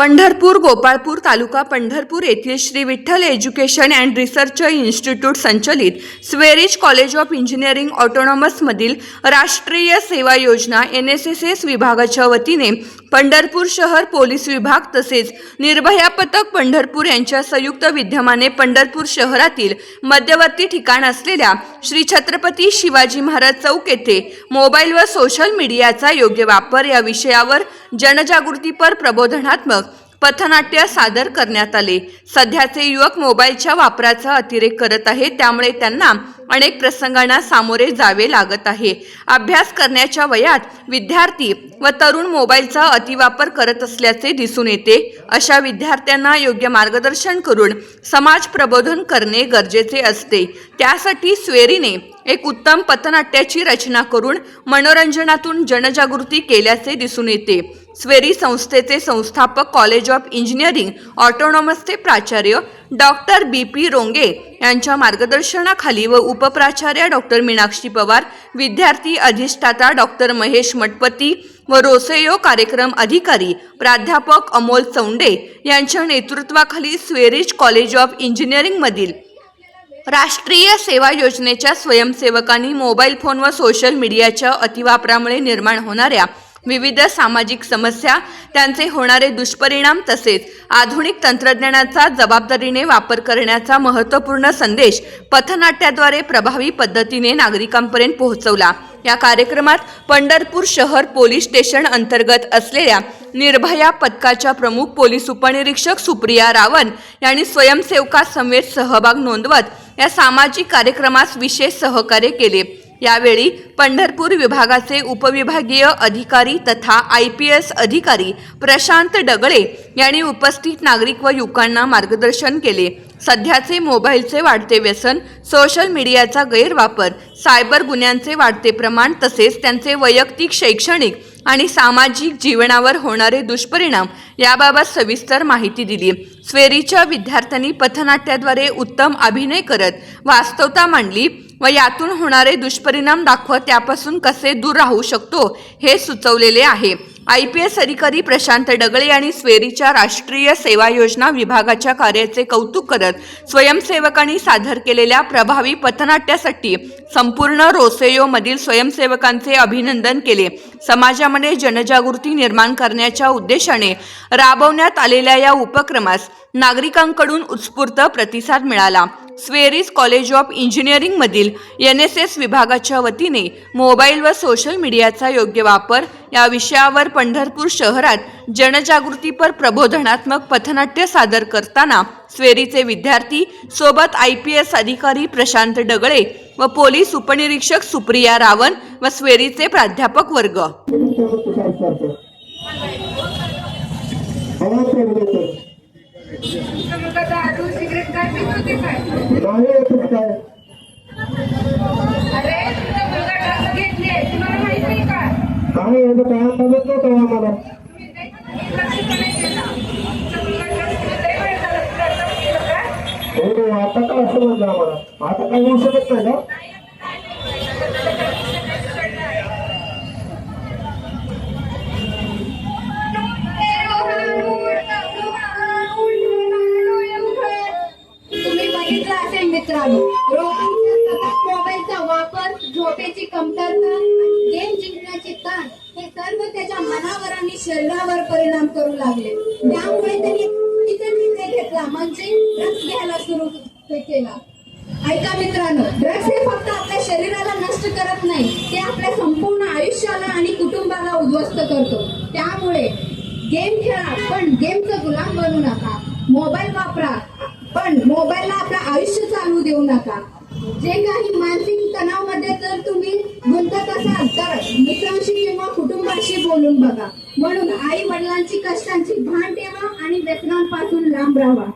पंढरपूर गोपाळपूर तालुका पंढरपूर येथील Shri Vitthal education and research institute संचलित स्वेरिज college of engineering ऑटोनॉमसमधील राष्ट्रीय सेवा योजना NSSS विभागाच्या वतीने पंढरपूर शहर पोलीस विभाग तसेच निर्भया पथक पंढरपूर यांच्या संयुक्त विद्यमाने पंढरपूर शहरातील मध्यवर्ती ठिकाण असलेल्या श्री छत्रपती शिवाजी महाराज चौक येथे मोबाईल व सोशल मीडियाचा योग्य वापर या विषयावर जनजागृतीपर प्रबोधनात्मक पथनाट्य सादर करण्यात आले। सध्याचे युवक मोबाईलच्या वापराचा अतिरेक करत आहेत, त्यामुळे त्यांना अनेक प्रसंगांना सामोरे जावे लागत आहे। अभ्यास करण्याच्या वयात विद्यार्थी व तरुण मोबाईलचा अतिवापर करत असल्याचे दिसून येते। अशा विद्यार्थ्यांना योग्य मार्गदर्शन करून समाज प्रबोधन करणे गरजेचे असते। त्यासाठी स्वेरीने एक उत्तम पथनाट्याची रचना करून मनोरंजनातून जनजागृती केल्याचे दिसून येते। स्वेरी संस्थेचे संस्थापक कॉलेज ऑफ इंजिनिअरिंग ऑटोनॉमसचे प्राचार्य डॉक्टर BP रोंगे यांच्या मार्गदर्शनाखाली व उपप्राचार्य डॉक्टर मीनाक्षी पवार, विद्यार्थी अधिष्ठाता डॉक्टर महेश मठपती व रोसेयो कार्यक्रम अधिकारी प्राध्यापक अमोल चौंडे यांच्या नेतृत्वाखाली स्वेरिज कॉलेज ऑफ इंजिनिअरिंग मधील राष्ट्रीय सेवा योजनेच्या स्वयंसेवकांनी मोबाईल फोन व सोशल मीडियाच्या अतिवापरामुळे निर्माण होणाऱ्या विविध सामाजिक समस्या, त्यांचे होणारे दुष्परिणाम तसेच आधुनिक तंत्रज्ञानाचा जबाबदारीने वापर करण्याचा महत्त्वपूर्ण संदेश पथनाट्याद्वारे प्रभावी पद्धतीने नागरिकांपर्यंत पोहोचवला। या कार्यक्रमात पंढरपूर शहर पोलीस स्टेशन अंतर्गत असलेल्या निर्भया पथकाच्या प्रमुख पोलीस उपनिरीक्षक सुप्रिया रावण यांनी स्वयंसेवकासमवेत सहभाग नोंदवत या सामाजिक कार्यक्रमास विशेष सहकार्य केले। यावेळी पंढरपूर विभागाचे उपविभागीय अधिकारी तथा IPS अधिकारी प्रशांत डगळे यांनी उपस्थित नागरिक व युवकांना मार्गदर्शन केले। सध्याचे मोबाईलचे वाढते व्यसन, सोशल मीडियाचा गैरवापर, सायबर गुन्ह्यांचे वाढते प्रमाण तसेच त्यांचे वैयक्तिक, शैक्षणिक आणि सामाजिक जीवनावर होणारे दुष्परिणाम याबाबत सविस्तर माहिती दिली। स्वेरीच्या विद्यार्थ्यांनी पथनाट्याद्वारे उत्तम अभिनय करत वास्तवता मांडली व यातून होणारे दुष्परिणाम दाखवत त्यापासून कसे दूर राहू शकतो हे सुचवलेले आहे। IPS अधिकारी प्रशांत डगळे यांनी स्वेरीच्या राष्ट्रीय सेवा योजना विभागाच्या कार्याचे कौतुक करत स्वयंसेवकांनी सादर केलेल्या प्रभावी पथनाट्यासाठी संपूर्ण रोसेयो मधील स्वयंसेवकांचे अभिनंदन केले। समाजामध्ये जनजागृती निर्माण करण्याच्या उद्देशाने राबवण्यात आलेल्या या उपक्रमास नागरिकांकडून उत्स्फूर्त प्रतिसाद मिळाला। स्वेरिज कॉलेज ऑफ इंजिनिअरिंग मधील NSS विभागाच्या वतीने मोबाईल व सोशल मीडियाचा योग्य वापर या विषयावर पंढरपूर शहरात जनजागृतीपर प्रबोधनात्मक पथनाट्य सादर करताना स्वेरीचे विद्यार्थी सोबत IPS अधिकारी प्रशांत डगळे व पोलीस उपनिरीक्षक सुप्रिया रावण व स्वेरीचे प्राध्यापक वर्ग। आता काय असं म्हणलं आम्हाला, आता काय होऊ शकत नाही ना। तुम्ही बघितलं असेल मित्रांनो, मोबाईलचा वापर, झोपेची कमतरता, गेम जिंकण्याचे ताण हे सर्व त्याच्या मनावर आणि शरीरावर परिणाम करू लागले। त्यामुळे त्यांनी निर्णय घेतला, म्हणजे ड्रग्स घ्यायला सुरू केला। ऐका मित्रांनो, ड्रग्स हे फक्त आपल्या शरीराला नष्ट करत नाही, ते आपल्या संपूर्ण आयुष्याला आणि कुटुंबाला उद्ध्वस्त करतो। त्यामुळे गेम खेळा, पण गेमचा गुलाम बनू नका। मोबाईल वापरा, पण मोबाईलला आपलं आयुष्य चालवू देऊ नका। जे काही मानसिक तणावामध्ये जर तुम्ही गुंतत असाल तर मित्रांशी किंवा कुटुंबाशी बोलून बघा। म्हणून आई वडिलांची कष्टांची भान ठेवा आणि व्यसनांपासून लांब राहा।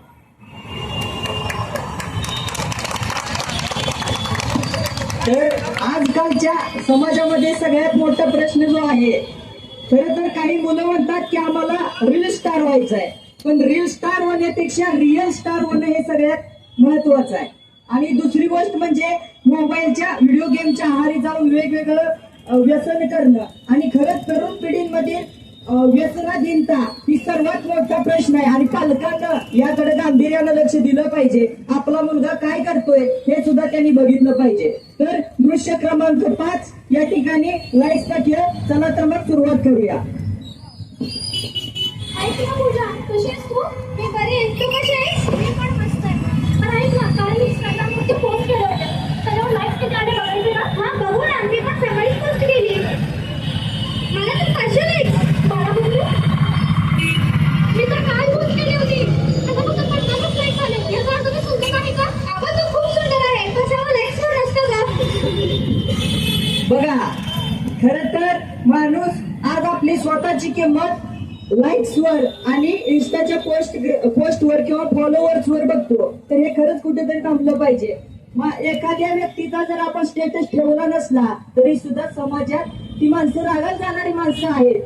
तर आजकालच्या समाजामध्ये सगळ्यात मोठा प्रश्न जो आहे, खरं तर काही मुलं म्हणतात की आम्हाला रील स्टार व्हायचं आहे, पण रील स्टार होण्यापेक्षा रिअल स्टार होणं हे सगळ्यात महत्वाचं आहे। आणि दुसरी गोष्ट म्हणजे मोबाईलच्या व्हिडिओ गेमच्या आहारी जाऊन वेगवेगळं व्यसन करणं। आणि खरंच तरुण पिढीमध्ये व्यसनाधीनता ही सर्वात मोठा प्रश्न आहे आणि पालकांना याकडे गांभीर्यानं लक्ष दिलं पाहिजे. आपला मुलगा काय करतोय हे सुद्धा त्यांनी बघितलं पाहिजे. तर दृश्य क्रमांक 5 या ठिकाणी लाईट्सचा खेळ. चला तर मग सुरुवात करूया. ऐक ना पूजा, कशी आहेस तू? मी बरी आहे. तू कशी आहेस? मी पण मस्त आहे. पण ऐक ना, काल इंस्टाग्रामवरती पोस्ट केलं होतं. त्याच्यावर लाईक्स किती आले बघायचे ना? हा बघू ना, मी पण सकाळीच पोस्ट केली. मला तर 500 लाईक्स. बाळा बोलू, मी तर काल पोस्ट केली होती. आता फक्त 50च लाईक्स आले. याचा अर्थ मी सुंदर नाही का? अगं तू खूप सुंदर आहे. कशावर लाईक्स पण नसतं का? बघा, खर तर माणूस आज आपली स्वतःची किंमत लाईक्सवर आणि इन्स्टाच्या पोस्टवर किंवा फॉलोअर्सवर बघतो. तर हे खरंच कुठेतरी थांबलं पाहिजे. एखाद्या व्यक्तीचा जर आपण स्टेटस ठेवला नसला तरी सुद्धा समाजात ती माणसं रागात जाणारी माणसं आहेत.